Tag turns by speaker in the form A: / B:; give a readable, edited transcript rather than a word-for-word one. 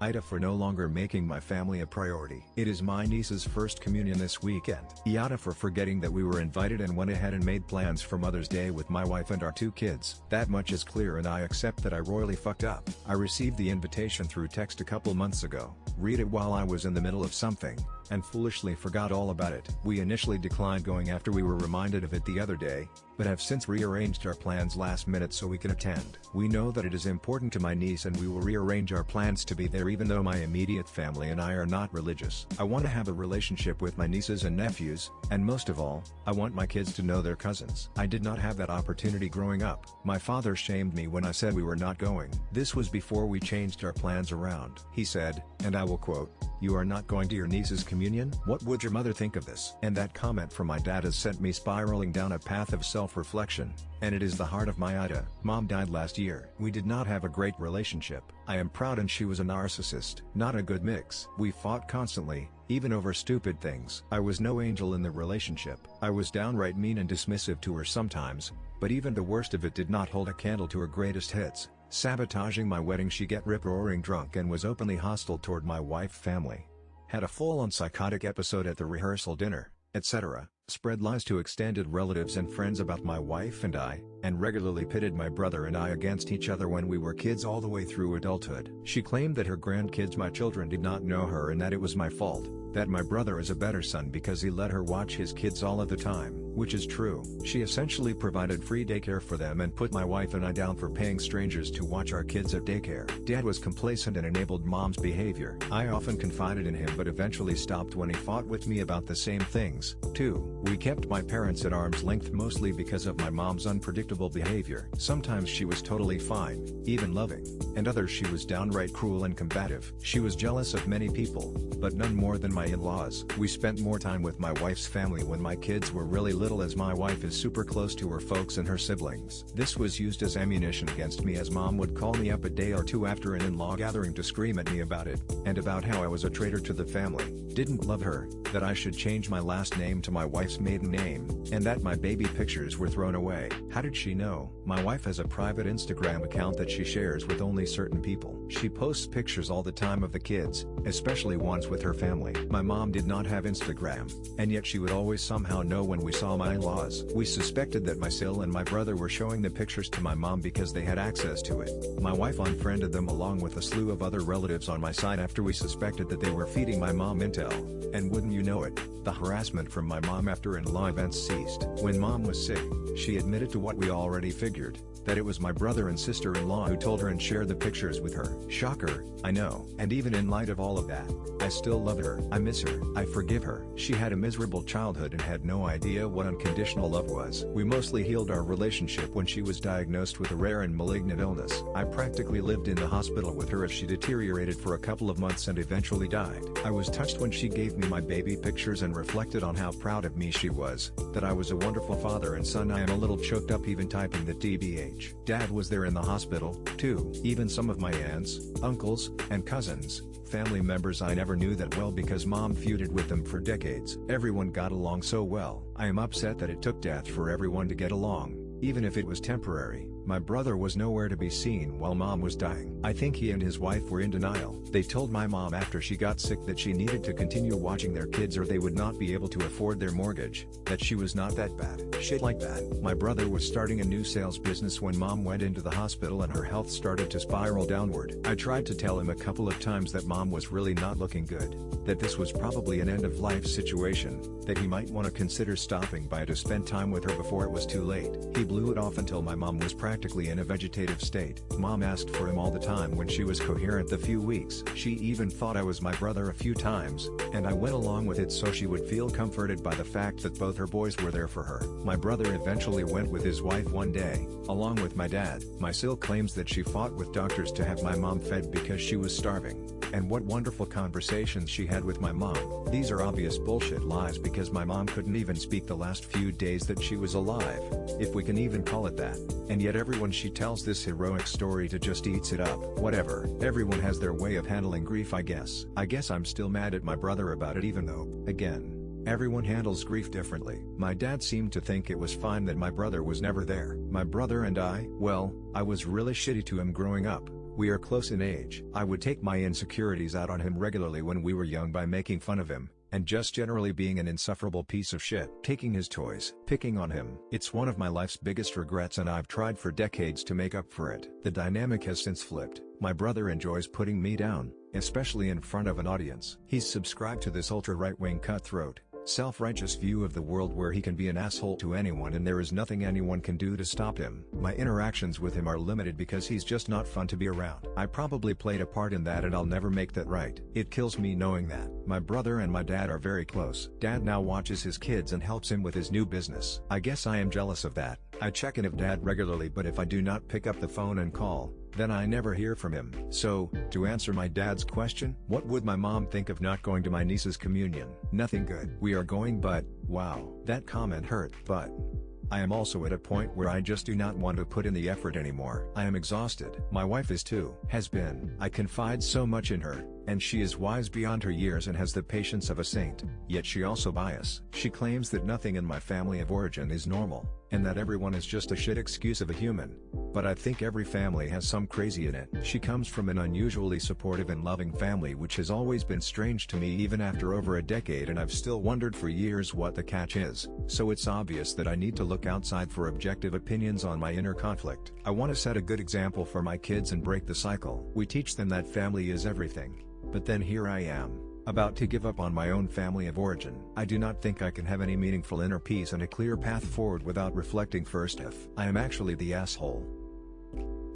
A: AITA for no longer making my family a priority. It is my niece's first communion this weekend. AITA for forgetting that we were invited and went ahead and made plans for Mother's Day with my wife and our 2 kids. That much is clear, and I accept that I royally fucked up. I received the invitation through text a couple months ago, read it while I was in the middle of something, and foolishly forgot all about it. We initially declined going after we were reminded of it the other day, but have since rearranged our plans last minute so we can attend. We know that it is important to my niece and we will rearrange our plans to be there even though my immediate family and I are not religious. I want to have a relationship with my nieces and nephews, and most of all, I want my kids to know their cousins. I did not have that opportunity growing up. My father shamed me when I said we were not going. This was before we changed our plans around. He said, and I will quote, "You are not going to your niece's communion? What would your mother think of this?" And that comment from my dad has sent me spiraling down a path of self-reflection, and it is the heart of my AITA. Mom died last year. We did not have a great relationship. I am proud, and she was a narcissist. Not a good mix. We fought constantly, even over stupid things. I was no angel in the relationship. I was downright mean and dismissive to her sometimes, but even the worst of it did not hold a candle to her greatest hits. Sabotaging my wedding, she got rip-roaring drunk and was openly hostile toward my wife's family. Had a full-on psychotic episode at the rehearsal dinner, etc. Spread lies to extended relatives and friends about my wife and I, and regularly pitted my brother and I against each other when we were kids all the way through adulthood. She claimed that her grandkids, my children, did not know her and that it was my fault, that my brother is a better son because he let her watch his kids all of the time, which is true. She essentially provided free daycare for them and put my wife and I down for paying strangers to watch our kids at daycare. Dad was complacent and enabled mom's behavior. I often confided in him but eventually stopped when he fought with me about the same things. 2. We kept my parents at arm's length mostly because of my mom's unpredictable behavior. Sometimes she was totally fine, even loving, and others she was downright cruel and combative. She was jealous of many people, but none more than my in-laws. We spent more time with my wife's family when my kids were really little, as my wife is super close to her folks and her siblings. This was used as ammunition against me, as mom would call me up a day or two after an in-law gathering to scream at me about it, and about how I was a traitor to the family, didn't love her, that I should change my last name to my wife's maiden name, and that my baby pictures were thrown away. How did she know? My wife has a private Instagram account that she shares with only certain people. She posts pictures all the time of the kids, especially ones with her family. My mom did not have Instagram, and yet she would always somehow know when we saw my in-laws. We suspected that my sil and my brother were showing the pictures to my mom because they had access to it. My wife unfriended them along with a slew of other relatives on my side after we suspected that they were feeding my mom intel, and wouldn't you know it, the harassment from my mom after in-law events ceased. When mom was sick, she admitted to what we already figured, that it was my brother and sister-in-law who told her and shared the pictures with her. Shocker, I know. And even in light of all of that, I still love her. I miss her. I forgive her. She had a miserable childhood and had no idea what unconditional love was. We mostly healed our relationship when she was diagnosed with a rare and malignant illness. I practically lived in the hospital with her as she deteriorated for a couple of months and eventually died. I was touched when she gave me my baby pictures and reflected on how proud of me she was, that I was a wonderful father and son. I am a little choked up even typing the TBH. Dad was there in the hospital, too. Even some of my aunts, uncles, and cousins, family members I never knew that well because mom feuded with them for decades. Everyone got along so well. I am upset that it took death for everyone to get along, even if it was temporary. My brother was nowhere to be seen while mom was dying. I think he and his wife were in denial. They told my mom after she got sick that she needed to continue watching their kids or they would not be able to afford their mortgage, that she was not that bad. Shit like that. My brother was starting a new sales business when mom went into the hospital and her health started to spiral downward. I tried to tell him a couple of times that mom was really not looking good, that this was probably an end-of-life situation, that he might want to consider stopping by to spend time with her before it was too late. He blew it off until my mom was practically in a vegetative state. Mom asked for him all the time when she was coherent the few weeks. She even thought I was my brother a few times, and I went along with it so she would feel comforted by the fact that both her boys were there for her. My brother eventually went with his wife one day, along with my dad. My sil claims that she fought with doctors to have my mom fed because she was starving. And what wonderful conversations she had with my mom. These are obvious bullshit lies because my mom couldn't even speak the last few days that she was alive, if we can even call it that. And yet everyone she tells this heroic story to just eats it up. Whatever, everyone has their way of handling grief, I guess. I guess I'm still mad at my brother about it even though, again, everyone handles grief differently. My dad seemed to think it was fine that my brother was never there. My brother and I was really shitty to him growing up. We are close in age. I would take my insecurities out on him regularly when we were young by making fun of him, and just generally being an insufferable piece of shit. Taking his toys, picking on him. It's one of my life's biggest regrets and I've tried for decades to make up for it. The dynamic has since flipped. My brother enjoys putting me down, especially in front of an audience. He's subscribed to this ultra-right-wing cutthroat, self-righteous view of the world where he can be an asshole to anyone and there is nothing anyone can do to stop him. My interactions with him are limited because he's just not fun to be around. I probably played a part in that and I'll never make that right. It kills me knowing that. My brother and my dad are very close. Dad now watches his kids and helps him with his new business. I guess I am jealous of that. I check in with Dad regularly, but if I do not pick up the phone and call, then I never hear from him. So, to answer my dad's question, what would my mom think of not going to my niece's communion? Nothing good. We are going, but, wow, that comment hurt. But I am also at a point where I just do not want to put in the effort anymore. I am exhausted. My wife is too. Has been. I confide so much in her, and she is wise beyond her years and has the patience of a saint, yet she also bias. She claims that nothing in my family of origin is normal, and that everyone is just a shit excuse of a human. But I think every family has some crazy in it. She comes from an unusually supportive and loving family, which has always been strange to me even after over a decade, and I've still wondered for years what the catch is. So it's obvious that I need to look outside for objective opinions on my inner conflict. I want to set a good example for my kids and break the cycle. We teach them that family is everything. But then here I am, about to give up on my own family of origin. I do not think I can have any meaningful inner peace and a clear path forward without reflecting first if I am actually the asshole.